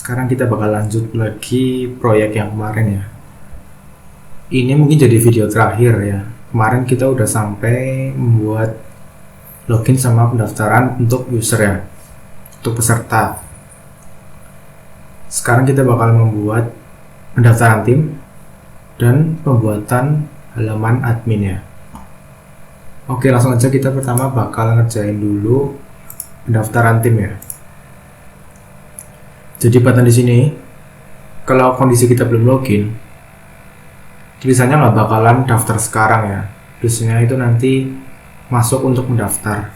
Sekarang kita bakal lanjut lagi proyek yang kemarin ya. Ini mungkin jadi video terakhir ya. Kemarin kita udah sampai membuat login sama pendaftaran untuk user ya, untuk peserta. Sekarang kita bakal membuat pendaftaran tim dan pembuatan halaman admin ya. Oke, langsung aja kita pertama bakal ngerjain dulu pendaftaran tim ya. Jadi button di sini, kalau kondisi kita belum login, tulisannya nggak bakalan daftar sekarang ya. Tulisannya itu nanti masuk untuk mendaftar.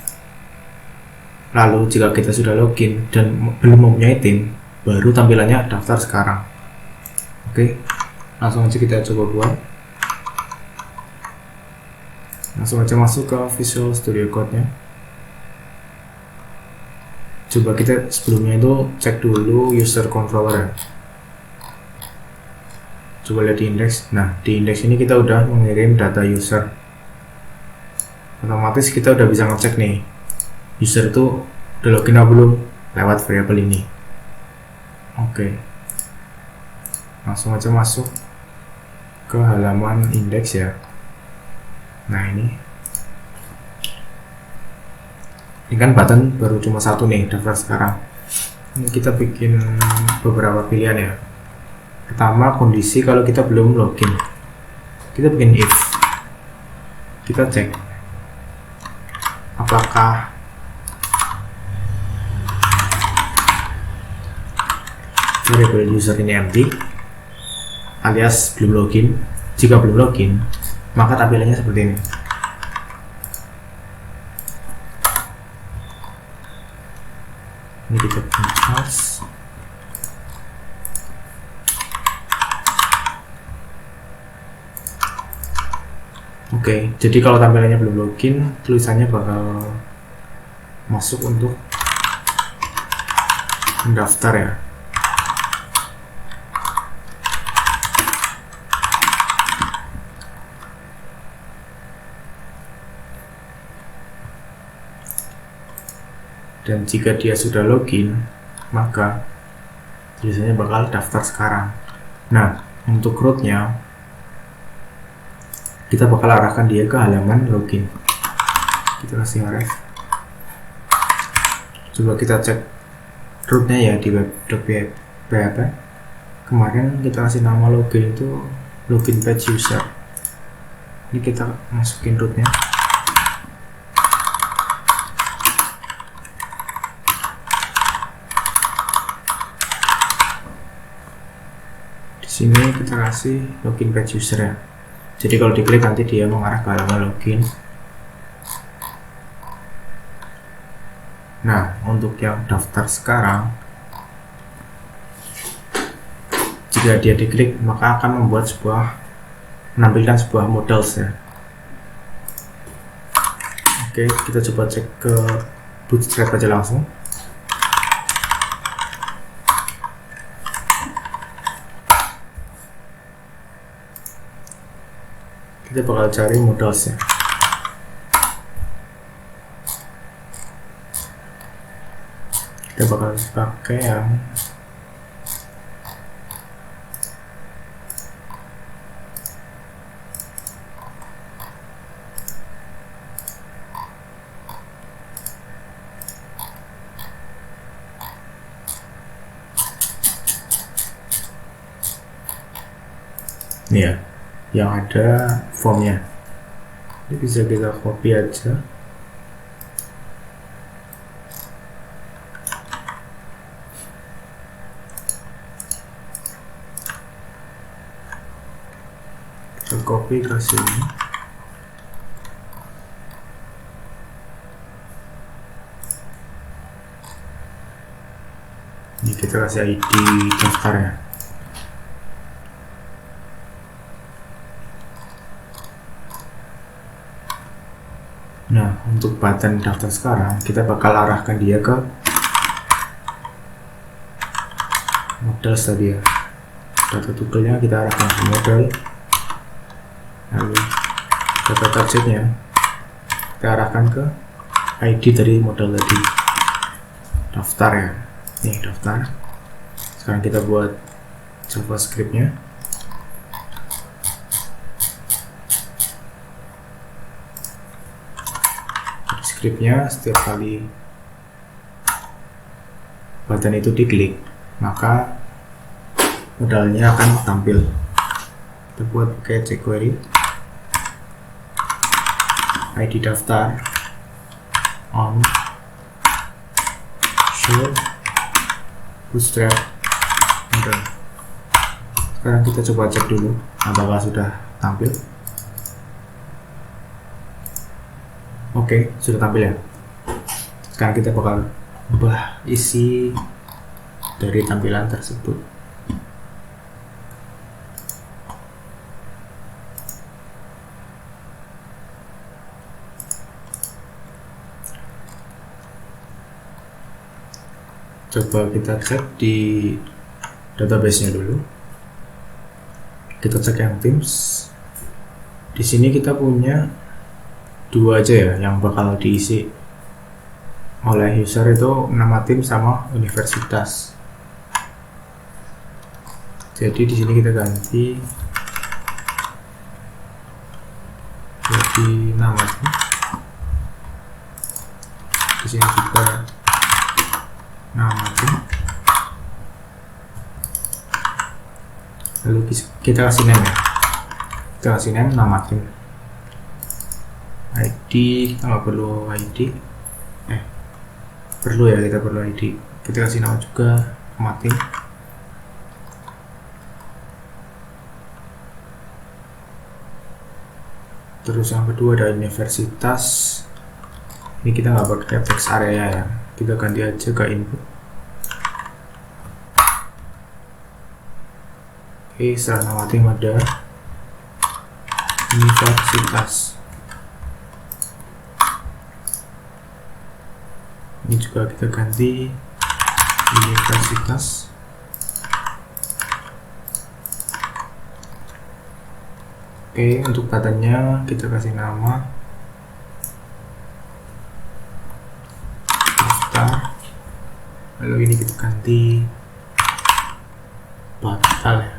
Lalu jika kita sudah login dan belum mempunyai tim, baru tampilannya daftar sekarang. Oke, langsung aja kita coba buat. Langsung aja masuk ke Visual Studio Code-nya. Coba kita sebelumnya itu cek dulu user controller ya. Coba lihat di index. Nah, di index ini kita udah mengirim data user. Otomatis kita udah bisa ngecek nih, user itu udah login atau belum lewat variabel ini. Oke, langsung aja masuk ke halaman index ya. Nah, ini kan button baru cuma satu nih, daftar sekarang. Ini kita bikin beberapa pilihan ya. Pertama, kondisi kalau kita belum login, kita bikin if. Kita cek apakah variable user ini empty alias belum login. Jika belum login, maka tampilannya seperti ini. Ini kita pass. Oke, jadi kalau tampilannya belum login, tulisannya bakal masuk untuk mendaftar ya. Dan jika dia sudah login, maka tulisannya bakal daftar sekarang. Nah, untuk rootnya kita bakal arahkan dia ke halaman login. Kita kasih ref. Coba kita cek rootnya ya di web.php. Kemarin kita kasih nama login itu login page user. Ini kita masukin rootnya. Sini kita kasih login page user ya. Jadi kalau diklik nanti dia mengarah ke halaman login. Nah, untuk yang daftar sekarang, jika dia diklik maka akan menampilkan sebuah models ya. Oke, kita coba cek ke Bootstrap aja langsung. Kita bakal cari modelsnya. Kita bakal pakai yang ini ya, yang ada formnya. Ini bisa kita copy aja. Kita copy ke sini. Ini kita kasih ID daftar ya. Nah, untuk button daftar sekarang, kita bakal arahkan dia ke model tadi ya. Data tugelnya kita arahkan ke model, lalu data targetnya kita arahkan ke ID dari model tadi. Daftar ya, nih daftar. Sekarang kita buat JavaScript-nya. Script-nya setiap kali button itu diklik, maka modalnya akan tampil. Kita buat pakai jQuery ID daftar on show bootstrap model. Sekarang kita coba cek dulu apakah sudah tampil. Oke, sudah tampil ya. Sekarang kita bakal ubah isi dari tampilan tersebut. Coba kita cek di database-nya dulu. Kita cek yang Teams. Di sini kita punya dua aja ya yang bakal diisi oleh user, itu nama tim sama universitas. Jadi di sini kita ganti jadi nama tim. Di sini juga nama tim. Lalu kita kasih name ya. Kita kasih name nama tim. ID kita nggak perlu ID, perlu ya, kita perlu ID. Kita kasih nama juga nama tim. Terus yang kedua ada universitas. Ini kita nggak pakai text area ya, kita ganti aja ke input. Oke, setelah nama tim ada universitas. Ini juga kita ganti universitas. Oke, untuk buttonnya kita kasih nama daftar. Lalu ini kita ganti batal ya.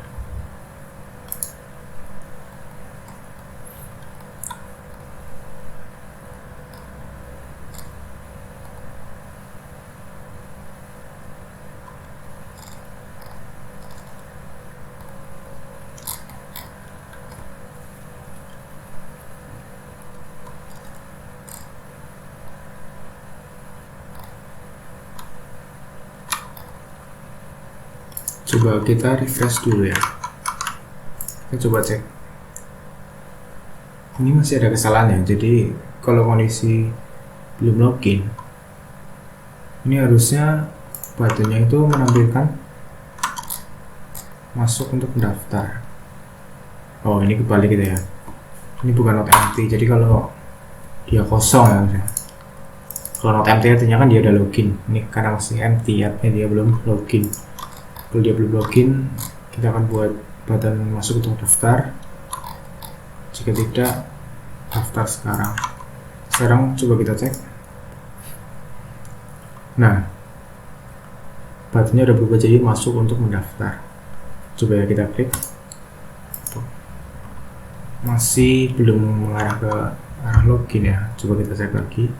Coba kita refresh dulu ya. Kita coba cek. Ini masih ada kesalahan ya. Jadi kalau kondisi belum login, ini harusnya buttonnya itu menampilkan masuk untuk mendaftar. Oh, ini kebalik gitu ya. Ini bukan not empty. Jadi kalau dia kosong ya harusnya. Kalau not empty artinya kan dia udah login. Ini karena masih empty, artinya dia belum login. Kalau dia belum login, kita akan buat button masuk untuk daftar. Jika tidak, daftar sekarang. Sekarang coba kita cek. Nah, buttonnya udah berubah jadi masuk untuk mendaftar. Coba ya kita klik. Masih belum mengarah ke arah login ya. Coba kita cek lagi.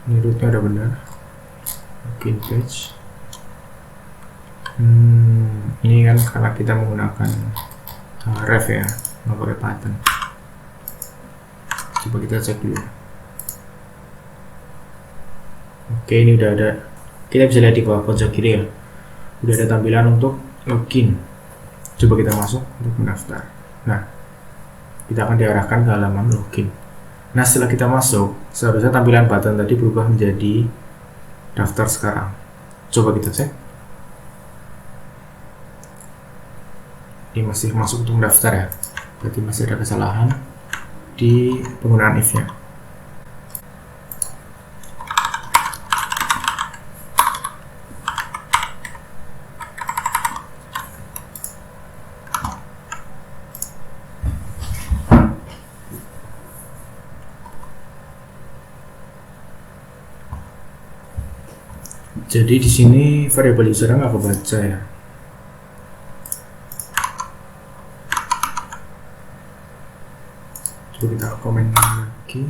Ini rootnya udah benar. Login page. Ini kan karena kita menggunakan ref ya, nggak pakai button. Coba kita cek dulu. Oke, ini udah ada. Kita bisa lihat di bawah pojok kiri ya, udah ada tampilan untuk login. Coba kita masuk untuk mendaftar. Nah, kita akan diarahkan ke halaman login. Nah, setelah kita masuk, seharusnya tampilan button tadi berubah menjadi daftar sekarang. Coba kita cek. Ini masih masuk untuk mendaftar ya, berarti masih ada kesalahan di penggunaan if-nya. Jadi di sini variabel user nggak kebaca ya. Coba kita komen lagi.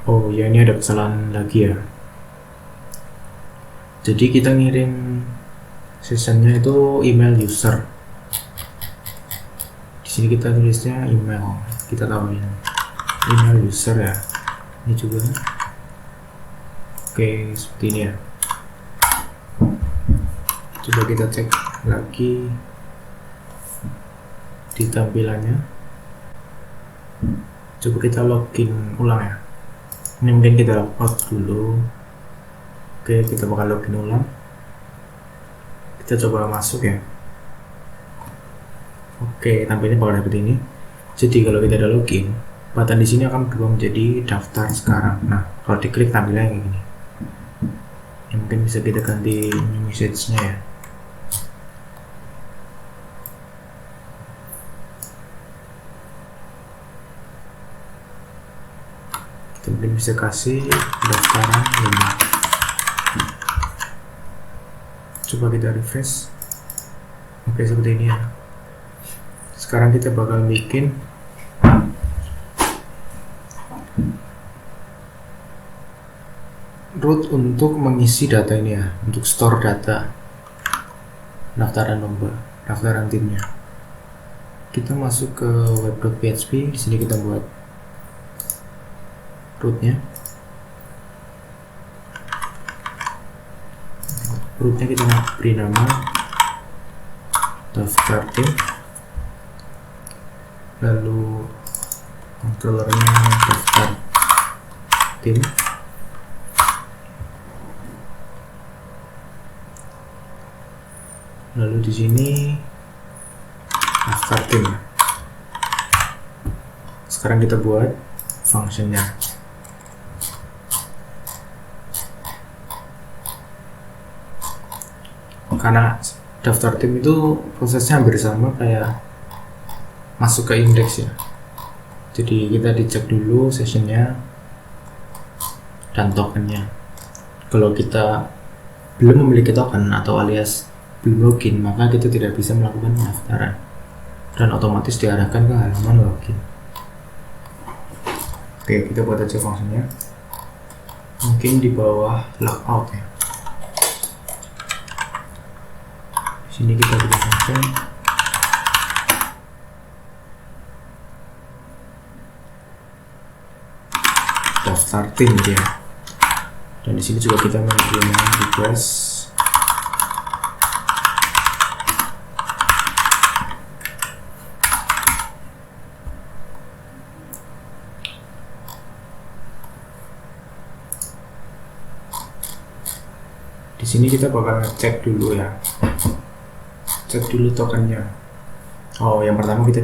Oh ya, ini ada kesalahan lagi ya. Jadi kita ngirim sessionnya itu email user. Di sini kita tulisnya email. Kita tambahin email user ya. Ini juga. Oke, seperti ini ya. Coba kita cek lagi di tampilannya. Coba kita login ulang ya. Ini mungkin kita logout dulu. Oke, kita bakal login ulang. Kita coba masuk ya. Oke, tampilnya bakal seperti ini. Jadi kalau kita udah login, button di sini akan berubah menjadi daftar sekarang. Nah, kalau diklik tampilnya kayak gini. Ya, mungkin bisa kita ganti new message-nya ya. Kita mungkin bisa kasih daftaran 5. Coba kita refresh. Oke, seperti ini ya. Sekarang kita bakal bikin root untuk mengisi data ini ya, untuk store data daftaran lomba, daftaran timnya. Kita masuk ke web.php. Di sini kita buat rootnya. Rootnya kita beri nama daftar tim, lalu controllernya daftar tim, lalu di sini daftar tim. Sekarang kita buat functionnya. Karena daftar tim itu prosesnya hampir sama kayak masuk ke indeks ya. Jadi kita dicek dulu sessionnya dan tokennya. Kalau kita belum memiliki token atau alias belum login, maka kita tidak bisa melakukan pendaftaran dan otomatis diarahkan ke halaman login. Oke, kita buat aja fungsinya. Mungkin di bawah logout ya. Sini kita buat function daftar tim dia, dan di sini juga kita menggunakan request di sini. Kita bakal ngecek dulu ya, cek dulu tokennya. Oh, yang pertama kita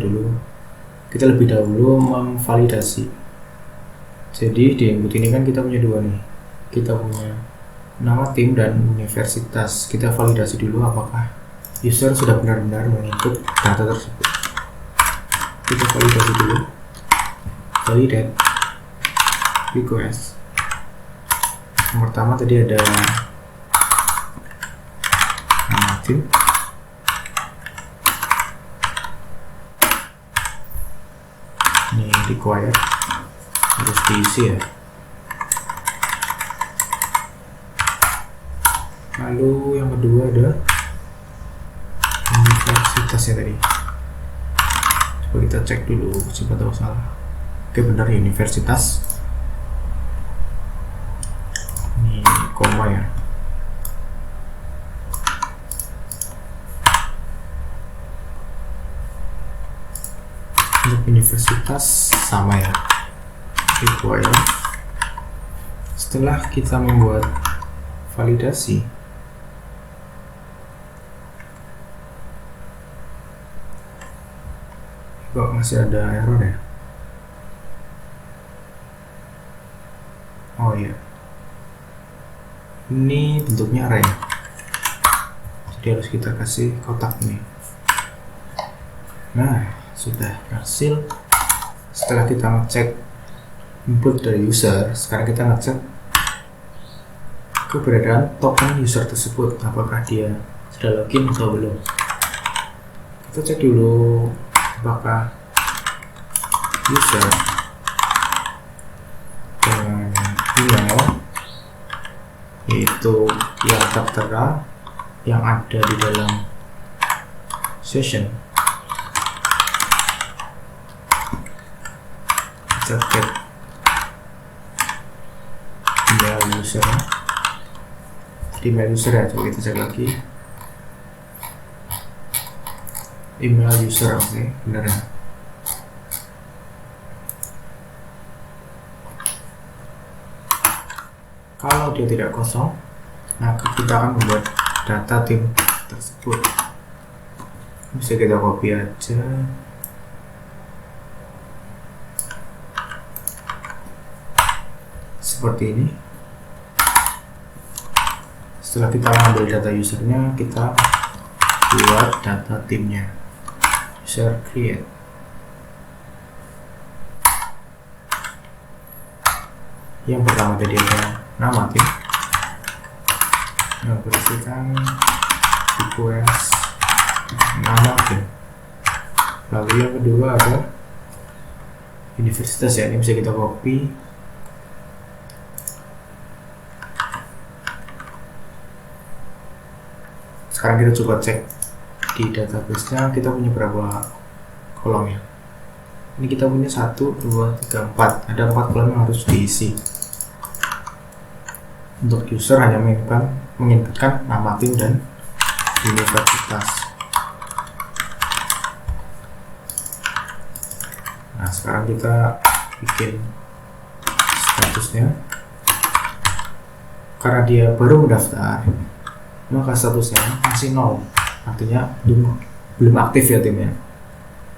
lebih dahulu memvalidasi. Jadi di input ini kan kita punya dua nih, kita punya nama tim dan universitas. Kita validasi dulu apakah user sudah benar-benar mengikut data tersebut. Kita validasi dulu, validate request. Yang pertama tadi ada nama tim, ini required, harus diisi ya. Lalu yang kedua ada universitasnya tadi. Coba kita cek dulu, siapa tahu salah. Oke, benar ya, universitas. Ini koma ya. Untuk universitas sama ya, required. Setelah kita membuat validasi, masih ada error ya. Oh iya, ini bentuknya array, jadi harus kita kasih kotak ini. Nah, sudah berhasil. Setelah kita ngecek input dari user, sekarang kita ngecek keberadaan token user tersebut, apakah dia sudah login atau belum. Kita cek dulu apakah user dengan email yaitu yang tertera yang ada di dalam session. Kita cek email user, email user ya, coba kita cek lagi email user. Oke, benar ya. Kalau dia tidak kosong, maka kita akan membuat data tim tersebut. Bisa kita copy aja. Seperti ini. Setelah kita mengambil data usernya, kita buat data timnya. User create. Yang pertama tadi ada nama tim yang berisikan request nama tim. Lalu yang kedua ada universitas ya, ini bisa kita copy. Sekarang kita coba cek di database-nya kita punya berapa kolom ya. Ini kita punya 1, 2, 3, 4. Ada 4 kolom yang harus diisi. Untuk user hanya menginputkan nama tim dan universitas. Nah, sekarang kita bikin statusnya. Karena dia baru mendaftar, maka statusnya masih 0, artinya belum aktif ya timnya,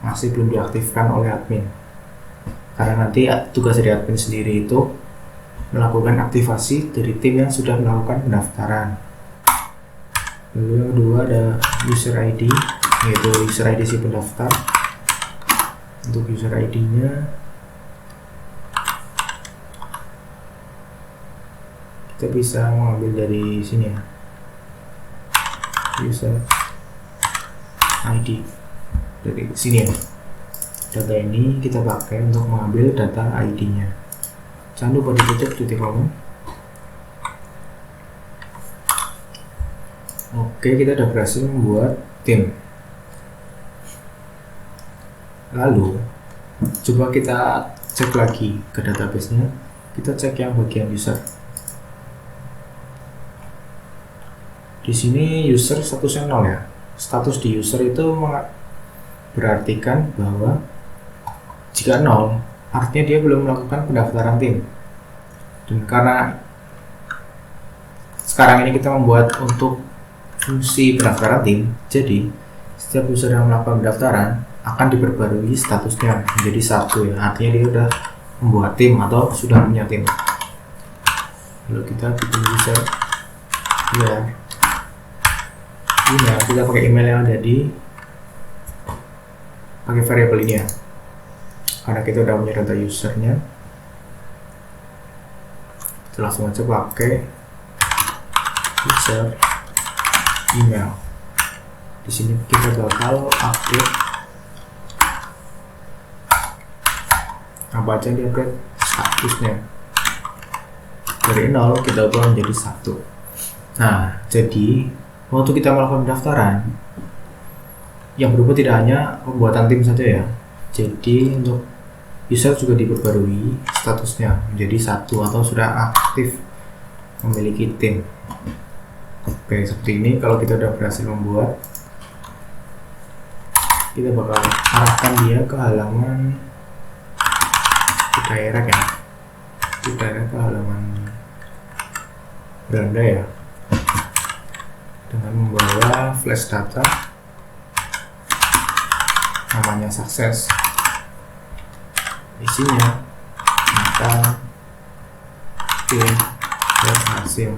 masih belum diaktifkan oleh admin. Karena nanti tugas dari admin sendiri itu melakukan aktivasi dari tim yang sudah melakukan pendaftaran. Lalu yang kedua ada user ID, yaitu user ID si pendaftar. Untuk user ID-nya kita bisa mengambil dari sini ya, user ID dari sini ya. Data ini kita pakai untuk mengambil data ID-nya. Jangan lupa ditutup titik koma. Oke, kita sudah berhasil membuat tim. Lalu coba kita cek lagi ke database-nya. Kita cek yang bagian user. Di sini user statusnya 0 ya. Status di user itu berartikan bahwa jika 0, artinya dia belum melakukan pendaftaran tim. Dan karena sekarang ini kita membuat untuk fungsi pendaftaran tim, jadi setiap user yang melakukan pendaftaran akan diperbarui statusnya menjadi 1 ya, artinya dia sudah membuat tim atau sudah punya tim. Lalu kita bikin user ya, email, kita pakai email yang ada di pakai variabel ini ya, karena kita udah punya data usernya. Kita langsung aja pakai user email. Di sini kita bakal update apa aja yang di-update statusnya. Dari 0 kita ubah menjadi 1. Nah, jadi waktu kita melakukan pendaftaran, yang berubah tidak hanya pembuatan tim saja ya. Jadi untuk user juga diperbarui statusnya menjadi 1 atau sudah aktif memiliki tim. Oke, seperti ini. Kalau kita sudah berhasil membuat, kita bakal arahkan dia ke halaman, ke daerah ya, ke daerah ke halaman beranda ya, dengan membawa flash data namanya sukses. isinya, maka dan hasil.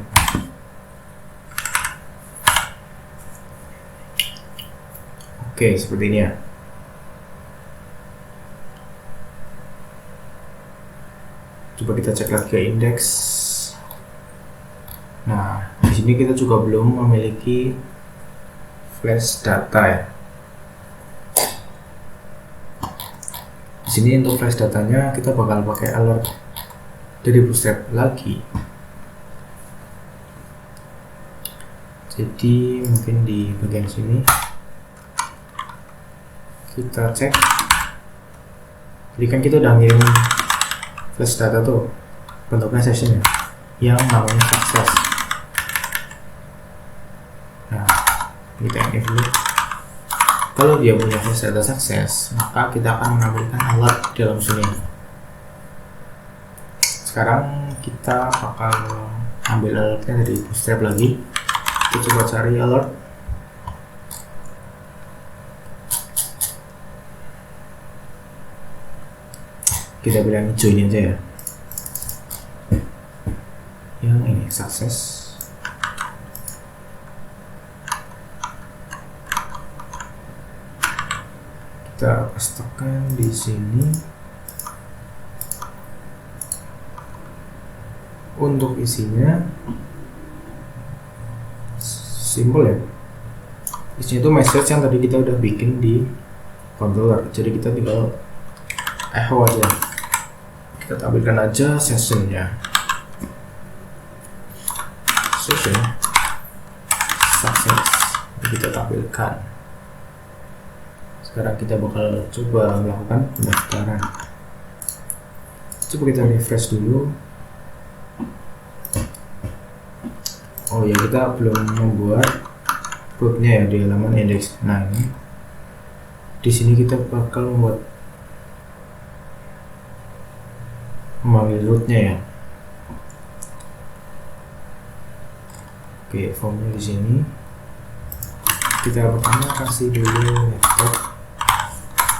Oke, seperti ini ya. Coba kita cek lagi ke indeks. Nah, di sini kita juga belum memiliki flash data ya. Di sini untuk flash datanya kita bakal pakai alert dari Bootstrap lagi. Jadi mungkin di bagian sini kita cek. Jadi kan kita udah ngirim flash data tuh, bentuknya session ya, yang namanya sukses. Nah, kita ini dulu. Kalau dia punya flash data sukses, maka kita akan menampilkan alert di dalam sini. Sekarang kita bakal ambil alertnya dari Bootstrap lagi. Kita coba cari alert. Kita bilang hijau ini aja ya, yang ini sukses. Kita pastekan di sini. Untuk isinya simple ya, isinya itu message yang tadi kita udah bikin di controller, jadi kita tinggal echo aja. Kita tampilkan aja sessionnya, session success, kita tampilkan. Sekarang kita bakal coba melakukan pendaftaran. Coba kita refresh dulu. Oh ya, kita belum membuat rootnya ya di halaman index. Nah ini di sini kita bakal membuat memanggil rootnya ya. Oke, formnya di sini. Kita pertama kasih dulu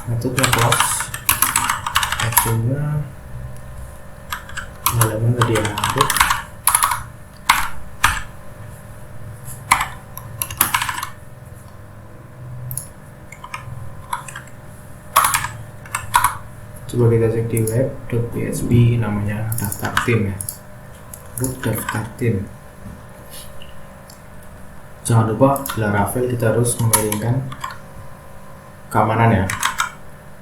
metodenya close, actionnya halaman tadi ya, root. Coba kita cek di web.php, namanya daftar tim ya, root daftar tim. Jangan lupa di Laravel kita harus mengirimkan keamanan ya,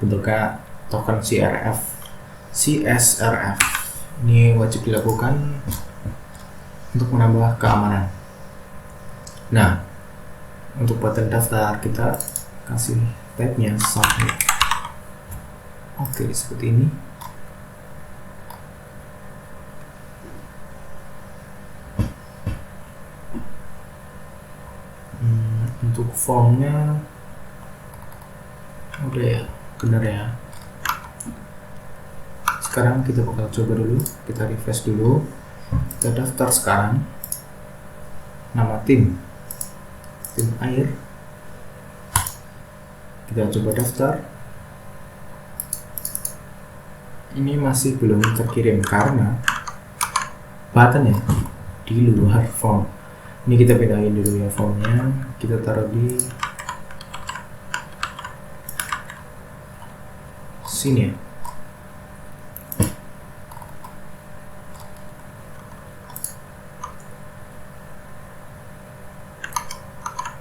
bentuknya token CSRF. Ini wajib dilakukan untuk menambah keamanan. Nah, untuk button daftar kita kasih tagnya submit. Oke, seperti ini. Untuk formnya udah ya, benar ya. Sekarang kita bakal coba dulu, kita refresh dulu, kita daftar sekarang. Nama tim air. Kita coba daftar. Ini masih belum terkirim karena buttonnya di luar form. Ini kita pindahin dulu ya formnya, kita taruh di sini ya.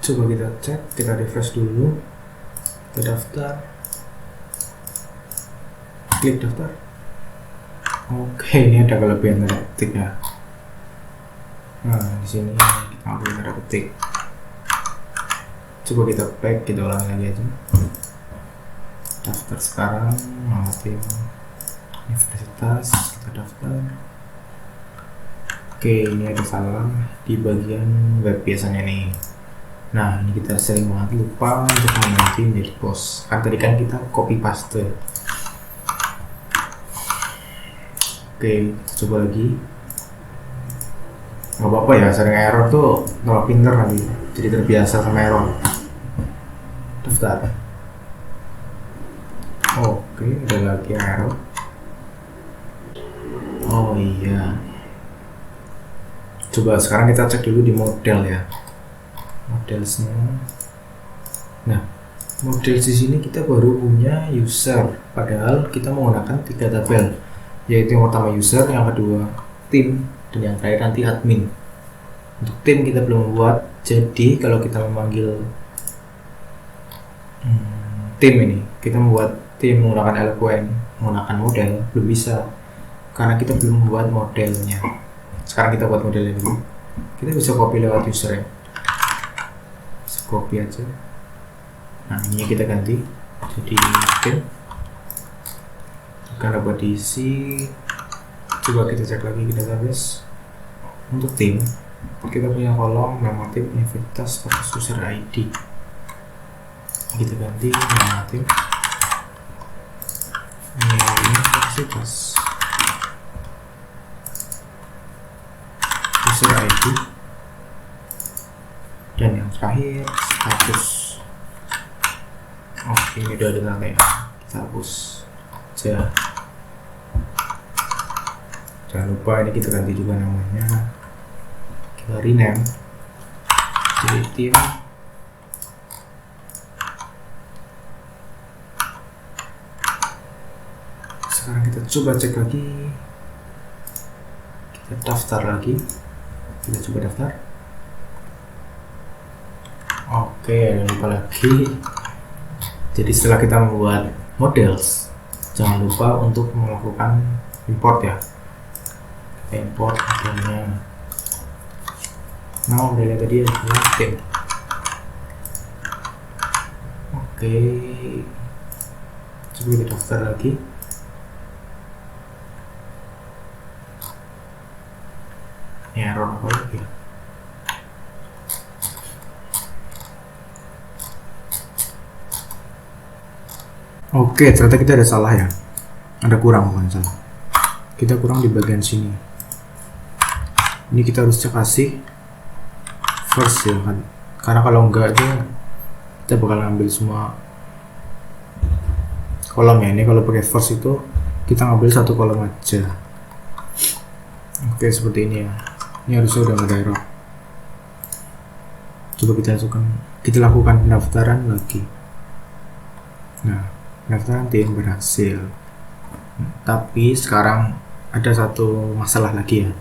Coba kita cek, kita refresh dulu, kita daftar, klik daftar. Oke, ini ada kelebihan tanda petik ya. Nah, di sini kita ambil tanda petik. Coba kita back, kita ulang lagi aja. Daftar sekarang, nama tim universitas, kita daftar. Oke, ini ada salah di bagian web biasanya nih. Nah, ini kita sering banget lupa untuk mengganti menjadi post. Kan tadi kan kita copy paste. Oke, coba lagi. Nggak apa-apa ya, sering error tuh nggak pinter lagi, jadi terbiasa sama error. Daftar. Oke, ada lagi error. Oh iya, coba sekarang kita cek dulu di model ya, modelsnya. Nah, model di sini kita baru punya user, padahal kita menggunakan 3 tabel, yaitu yang pertama user, yang kedua tim, dan yang terakhir nanti admin. Untuk tim kita belum buat, jadi kalau kita memanggil tim ini, kita membuat tim menggunakan LQN, menggunakan model, belum bisa karena kita belum membuat modelnya. Sekarang kita buat modelnya dulu. Kita bisa copy lewat user ya, bisa copy aja. Nah, ini kita ganti jadi tim, karena buat diisi. Coba kita cek lagi di database. Untuk tim kita punya kolom nama tim, universitas, atau user ID. Kita ganti nama tim universitas, user ID, dan yang terakhir status. Oke, ini udah ada tanda ya, kita hapus aja. Jangan lupa ini kita ganti juga namanya, kita rename jadi tim. Sekarang kita coba cek lagi, kita daftar lagi, kita coba daftar. Oke, jangan lupa lagi, jadi setelah kita membuat models, jangan lupa untuk melakukan import ya. Kita import modelnya. Nah, modelnya tadi adalah tim. Oke, coba kita daftar lagi. Error apa lagi? Oke, ternyata kita ada salah ya. Ada kurang, bukan salah. Kita kurang di bagian sini. Ini kita harus kasih first ya kan. Karena kalau enggak itu kita bakal ngambil semua kolom ya. Ini kalau pakai first itu kita ngambil satu kolom aja. Oke, seperti ini ya. Ini harusnya udah nggak ada error. Coba kita lakukan pendaftaran lagi. Nah, pendaftaran tim berhasil. Tapi sekarang ada satu masalah lagi ya.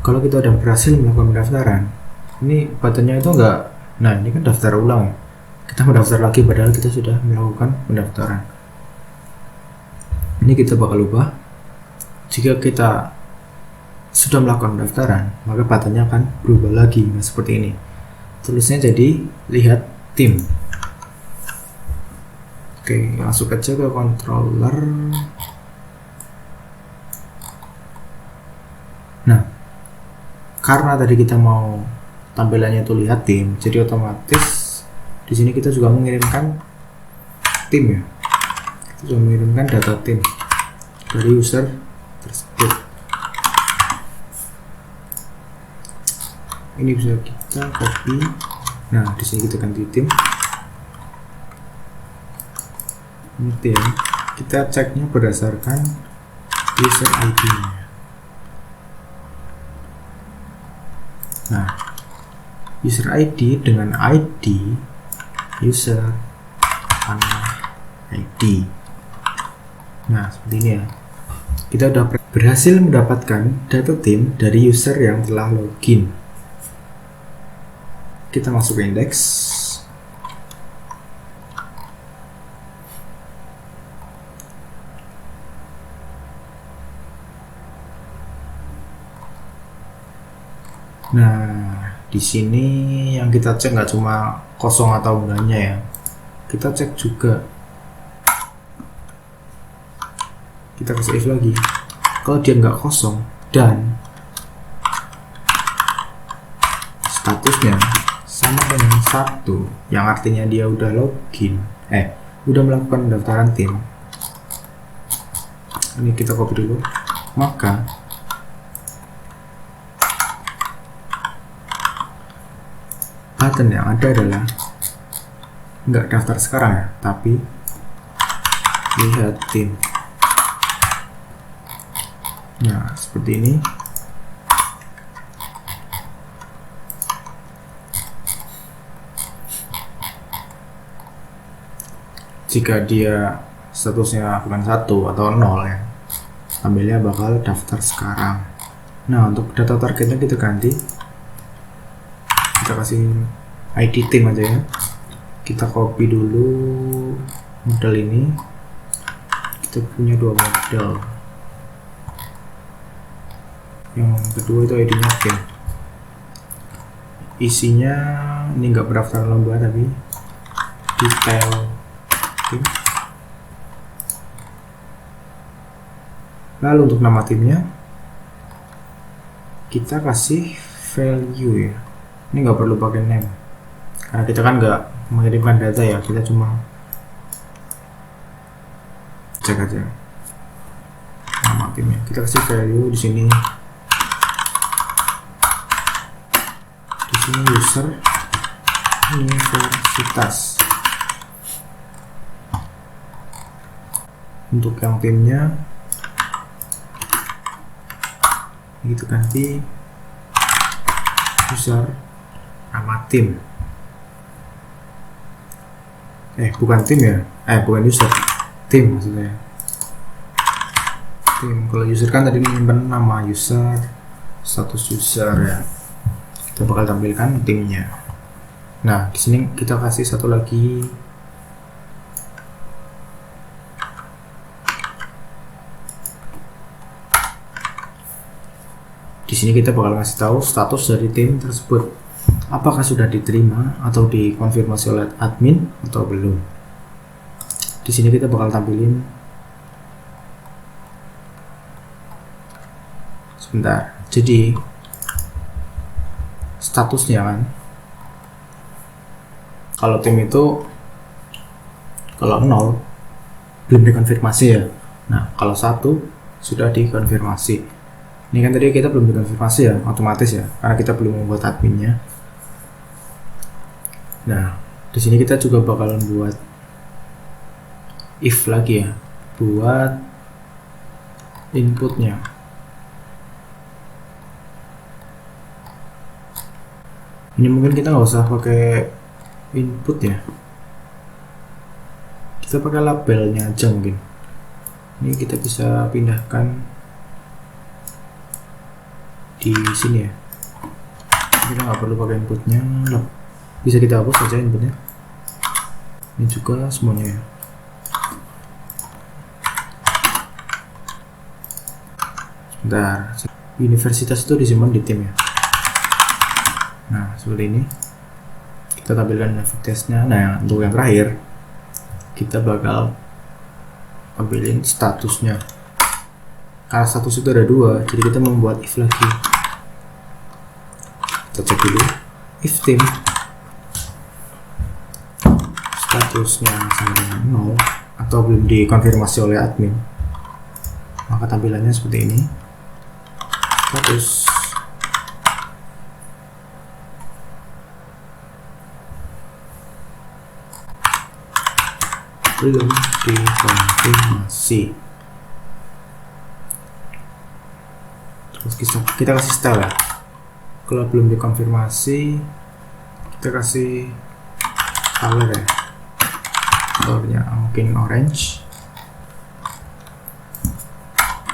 Kalau kita udah berhasil melakukan pendaftaran, ini buttonnya itu enggak. Nah, ini kan daftar ulang ya. Kita mendaftar lagi padahal kita sudah melakukan pendaftaran. Ini kita bakal ubah. Jika kita sudah melakukan pendaftaran, maka buttonnya akan berubah lagi. Nah, seperti ini. Tulisnya jadi lihat tim. Oke, masuk aja ke controller. Nah, karena tadi kita mau tampilannya itu lihat tim, jadi otomatis di sini kita juga mengirimkan tim ya. Kita juga mengirimkan data tim dari user tersebut. Ini bisa kita copy. Nah, di sini kita ganti tim. Ini tim. Kita ceknya berdasarkan user ID-nya. Nah, user ID dengan ID user ID. Nah, seperti ini ya. Kita sudah berhasil mendapatkan data tim dari user yang telah login. Kita masuk ke index. Nah, di sini yang kita cek nggak cuma kosong atau enggaknya ya. Kita cek juga. Kita kasih if lagi. Kalau dia nggak kosong dan statusnya sama dengan 1, yang artinya dia udah login, udah melakukan pendaftaran tim. Ini kita copy dulu. Maka button yang ada adalah nggak daftar sekarang ya, tapi lihat tim. Nah, seperti ini. Jika dia statusnya bukan 1 atau 0 ya, tampilnya bakal daftar sekarang. Nah, untuk data targetnya kita ganti, kita kasih ID tim aja ya. Kita copy dulu model ini. Kita punya 2 model. Yang kedua itu ID-nya tim. Isinya ini nggak berdaftar lomba tapi detail tim. Lalu untuk nama timnya kita kasih value ya. Ini nggak perlu pakai name karena kita kan nggak mengirimkan data ya, kita cuma cek aja nama timnya. Kita kasih value di sini. Di sini user universitas. Untuk yang timnya gitu, ganti user nama tim. Bukan tim ya, bukan user, tim maksudnya. Tim, kalau user kan tadi menyimpan nama user, status user ya. Kita bakal tampilkan timnya. Nah, di sini kita kasih satu lagi di sini kita bakal ngasih tahu status dari tim tersebut, apakah sudah diterima atau dikonfirmasi oleh admin atau belum. Di sini kita bakal tampilin sebentar. Jadi statusnya kan, kalau tim itu kalau 0 belum dikonfirmasi ya. Nah, kalau 1 sudah dikonfirmasi. Ini kan tadi kita belum dikonfirmasi ya, otomatis ya, karena kita belum membuat adminnya. Nah, di sini kita juga bakalan buat if lagi ya, buat inputnya. Ini mungkin kita nggak usah pakai input ya, kita pakai labelnya aja mungkin. Ini kita bisa pindahkan di sini ya, kita nggak perlu pakai inputnya, bisa kita hapus aja inputnya. Ini juga semuanya ya. Sebentar, universitas itu disimpan di tim ya. Nah, seperti ini kita tampilkan universitasnya. Nah, untuk yang terakhir kita bakal ambilin statusnya. Karena status itu ada 2, jadi kita membuat if lagi. Kita cek dulu if tim statusnya sama dengan 0 atau belum dikonfirmasi oleh admin, maka tampilannya seperti ini. Status belum dikonfirmasi. Terus kita kasih style ya. Kalau belum dikonfirmasi kita kasih color ya, colornya mungkin orange.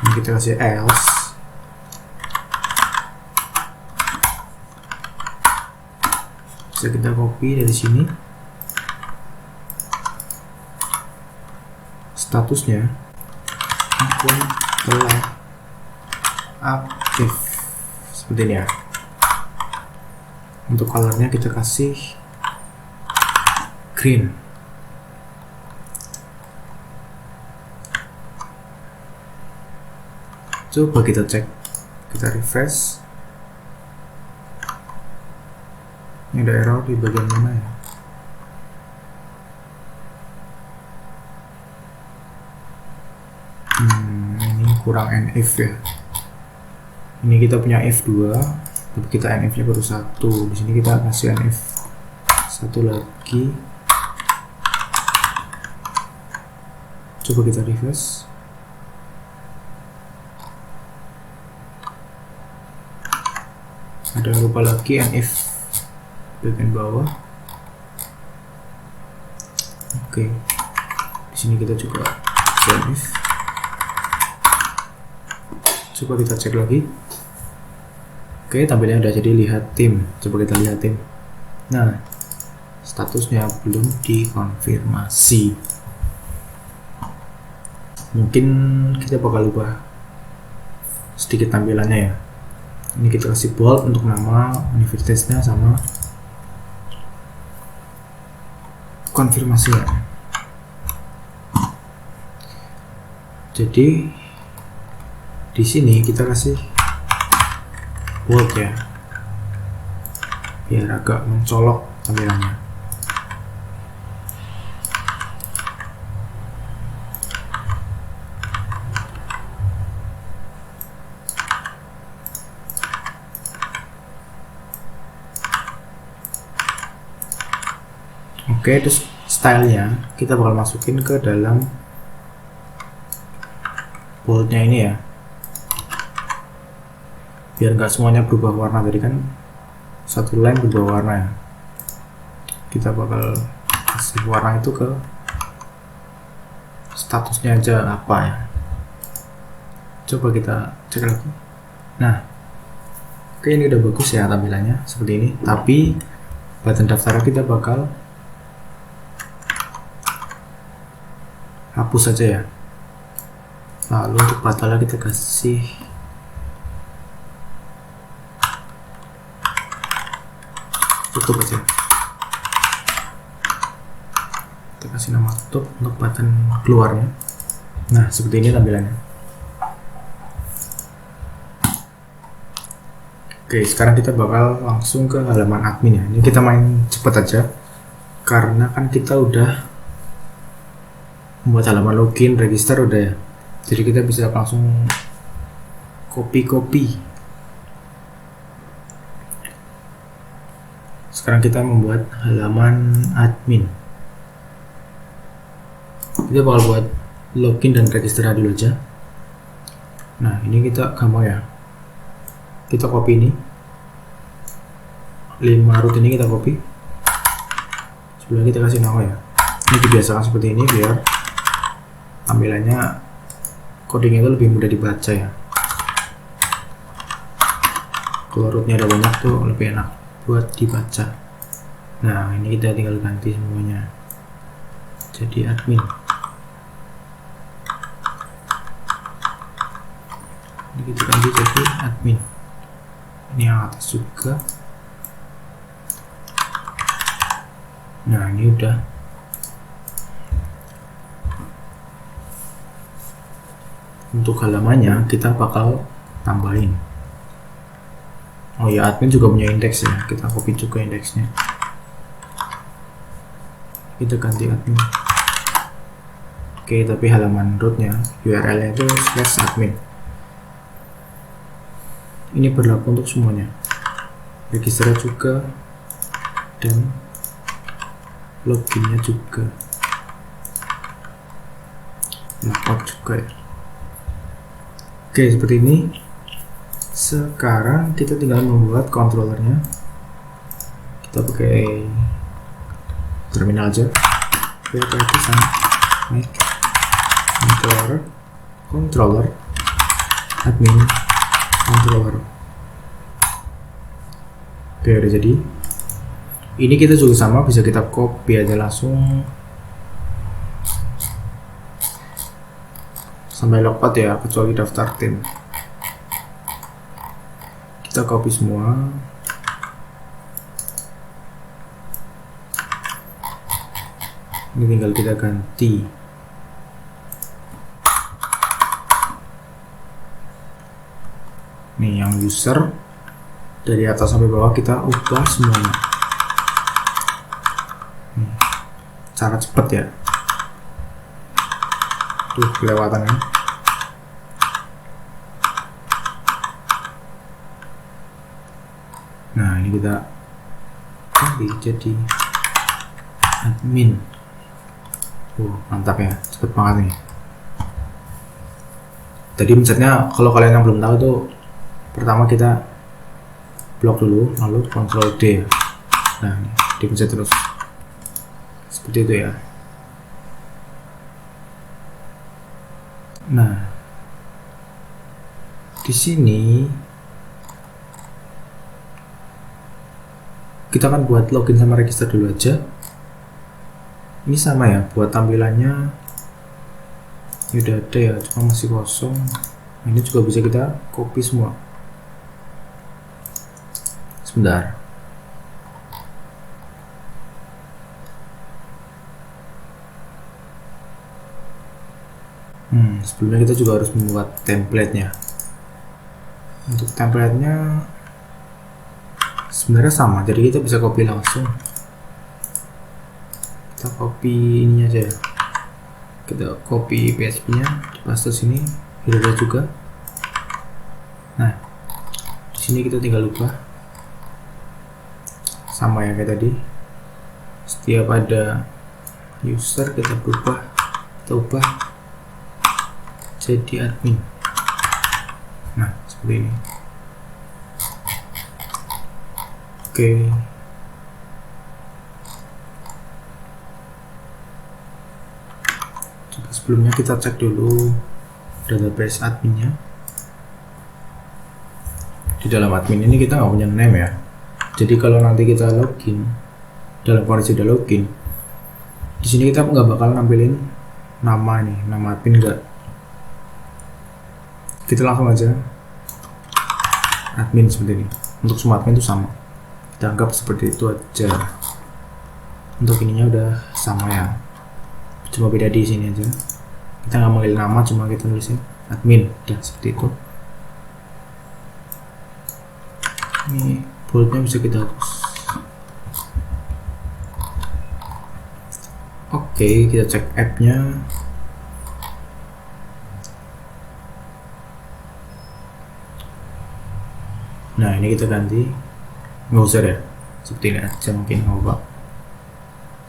Ini kita kasih else. Bisa kita copy dari sini. Statusnya akun telah aktif seperti ini ya. Untuk colornya kita kasih green. Coba kita cek, kita refresh. Ini ada error di bagian mana ya? Ini kurang NF ya. Ini kita punya F2, tapi kita NF-nya baru 1. Di sini kita kasih NF 1 lagi. Coba kita refresh. Ada yang lupa lagi, and if bagian bawah. Oke, di sini kita juga and if. Coba kita cek lagi. Oke, tampilannya udah jadi. Lihat tim, coba kita lihat tim. Nah, statusnya belum dikonfirmasi. Mungkin kita bakal ubah sedikit tampilannya ya. Ini kita kasih bold untuk nama universitasnya sama konfirmasi ya. Jadi di sini kita kasih bold ya, biar agak mencolok tampilannya. Oke, terus stylenya kita bakal masukin ke dalam boldnya ini ya, biar nggak semuanya berubah warna. Tadi kan satu line berubah warna ya, kita bakal kasih warna itu ke statusnya aja apa ya. Coba kita cek lagi. Nah, oke, ini udah bagus ya tampilannya seperti ini, tapi button daftar kita bakal hapus saja ya. Lalu untuk batalnya kita kasih tutup aja. Kita kasih nama tutup untuk button keluarnya. Nah, seperti ini tampilannya. Oke, sekarang kita bakal langsung ke halaman admin ya. Ini kita main cepet aja karena kan kita udah membuat halaman login, register udah ya. Jadi kita bisa langsung copy. Sekarang kita membuat halaman admin. Kita bakal buat login dan register dulu aja. Nah, ini kita gampang ya. Kita copy ini. 5 root ini kita copy. Sebelumnya kita kasih nama ya. Ini dibiasakan seperti ini biar tampilannya codingnya itu lebih mudah dibaca ya. Kalau rootnya ada banyak tuh lebih enak buat dibaca. Nah, ini kita tinggal ganti semuanya jadi admin. Ini kita ganti jadi admin. Ini yang atas juga. Nah, ini udah. Untuk halamannya kita bakal tambahin. Oh ya, admin juga punya indeks ya. Kita copy juga indeksnya. Kita ganti admin. Oke, tapi halaman rootnya, URL-nya itu /admin. Ini berlaku untuk semuanya. Register juga dan loginnya juga. Logout juga ya. Oke, seperti ini. Sekarang kita tinggal membuat controllernya. Kita pakai terminal aja. Kita sama make controller admin controller. Oke, udah jadi. Ini kita juga sama, bisa kita copy aja langsung sampai logout ya, kecuali daftar tim. Kita copy semua. Ini tinggal kita ganti. Nih yang user dari atas sampai bawah kita ubah semuanya. Cara cepet ya. Tuh kelewatan ya. Nah, ini kita ganti jadi admin. Mantap ya, cepet banget nih. Tadi mencetnya, kalau kalian yang belum tahu tuh, pertama kita blok dulu, lalu Ctrl D. Nah, dipencet terus seperti itu ya. Nah, di sini kita akan buat login sama register dulu aja. Ini sama ya, buat tampilannya ini udah ada ya, cuma masih kosong. Nah, ini juga bisa kita copy semua. Sebentar. Sebelumnya kita juga harus membuat template-nya. Untuk template-nya sebenarnya sama, jadi kita bisa copy langsung. Kita copy ini aja ya. Kita copy PHP-nya, paste sini, ada juga. Nah, di sini kita tinggal ubah. Sama ya kayak tadi. Setiap ada user kita ubah jadi admin. Nah, seperti ini. Oke. Coba sebelumnya kita cek dulu database adminnya. Di dalam admin ini kita nggak punya name ya. Jadi kalau nanti kita login, dalam kondisi udah login, di sini kita nggak bakal nampilin nama nih, nama admin enggak. Kita langsung aja admin seperti ini. Untuk semua admin itu sama, kita anggap seperti itu aja. Untuk ininya udah sama ya, cuma beda di sini aja. Kita nggak manggil nama, cuma kita tulisin admin, dan seperti itu. Ini boldnya bisa kita hapus. Oke, kita cek app-nya. Nah, ini kita ganti, nggak usah deh, seperti ini aja mungkin nggak apa.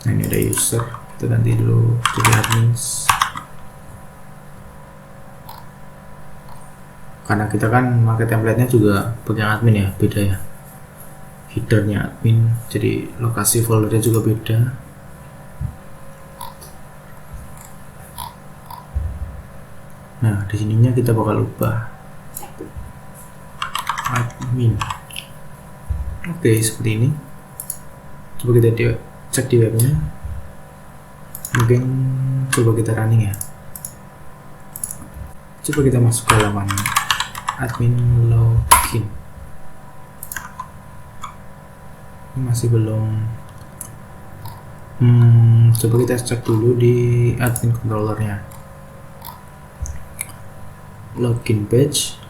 Nah, ini ada user, kita ganti dulu jadi admins, karena kita kan pakai template-nya juga pakai admin ya, beda ya, headernya admin, jadi lokasi foldernya juga beda. Nah, di sininya kita bakal ubah admin. Oke, seperti ini. Coba kita cek di webnya. Mungkin coba kita running ya. Coba kita masuk ke halaman admin login. Ini masih belum. Coba kita cek dulu di admin controllernya. Login page.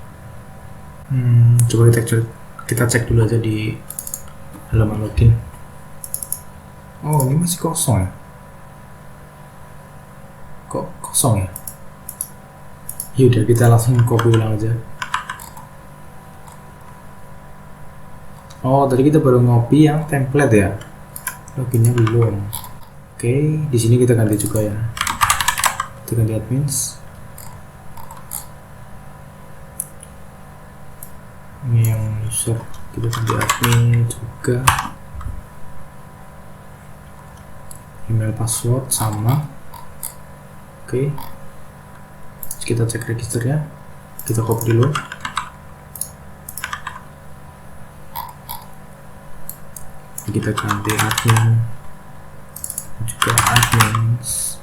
Coba kita cek dulu aja di halaman login. Oh, ini masih kosong ya? Kok kosong ya? Yaudah, kita langsung copy ulang aja. Oh, tadi kita baru ngopi yang template ya, loginnya belum. Oke, di sini kita ganti juga ya. Kita ganti admins. Ini yang user, kita ganti admin juga. Email password sama. Oke, kita cek registernya, kita copy dulu. Kita ganti admin juga admins.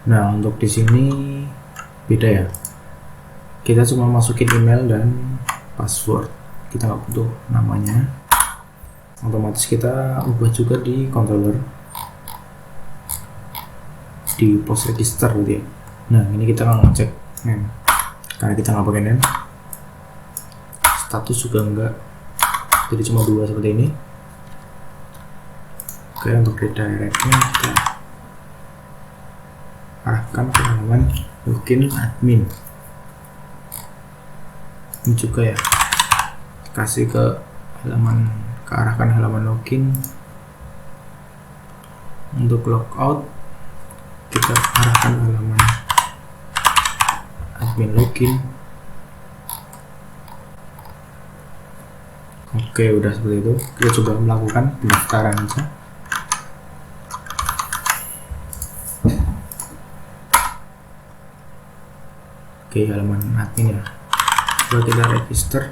Nah, untuk di sini beda ya, kita cuma masukin email dan password, kita nggak butuh namanya. Otomatis kita ubah juga di controller, di post register gitu ya. Nah, ini kita nggak ngecek name karena kita nggak pakai name, status juga enggak, jadi cuma dua seperti ini. Oke, untuk redirectnya kita arahkan ke halaman login admin. Ini juga ya, kasih ke halaman, arahkan halaman login. Untuk logout kita arahkan halaman admin login. Oke, udah seperti itu. Kita coba melakukan pendaftaran aja. Oke, halaman admin ya. Coba kita register.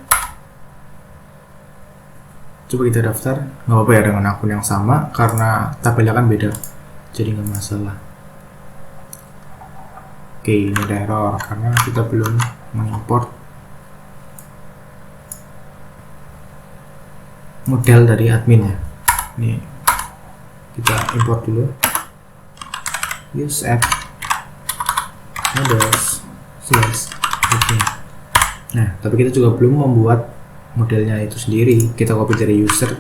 Coba kita daftar. Nggak apa-apa ya dengan akun yang sama karena tabelnya kan beda, jadi nggak masalah. Oke, ini ada error karena kita belum mengimport model dari admin ya. Ini kita import dulu. Use app models admin. Nah, tapi kita juga belum membuat modelnya itu sendiri. Kita copy dari user.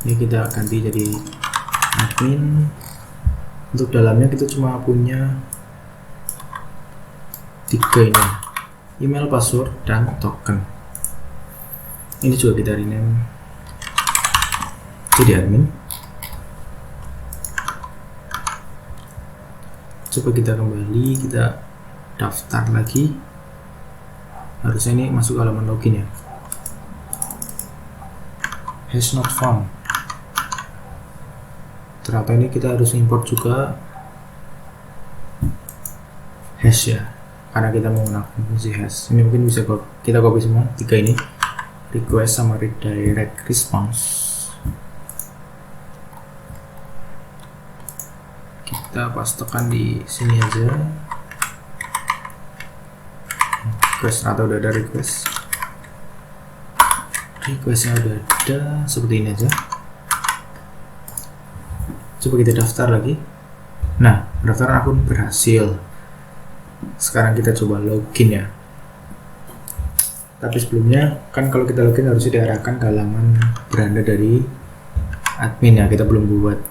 Ini kita ganti jadi admin. Untuk dalamnya kita cuma punya 3 ini, email, password, dan token. Ini juga kita rename jadi admin. Coba kita kembali, kita daftar lagi. Harusnya ini masuk halaman login ya. Has not found. Ternyata ini kita harus import juga hash ya, karena kita menggunakan fungsi hash. Ini mungkin bisa kita copy semua 3 ini, request sama redirect response. Kita pastekan di sini aja. Request atau udah ada requestnya udah ada, seperti ini aja. Coba kita daftar lagi. Nah, pendaftaran akun berhasil. Sekarang kita coba login ya. Tapi sebelumnya kan kalau kita login harusnya diarahkan ke halaman beranda dari admin ya, kita belum buat.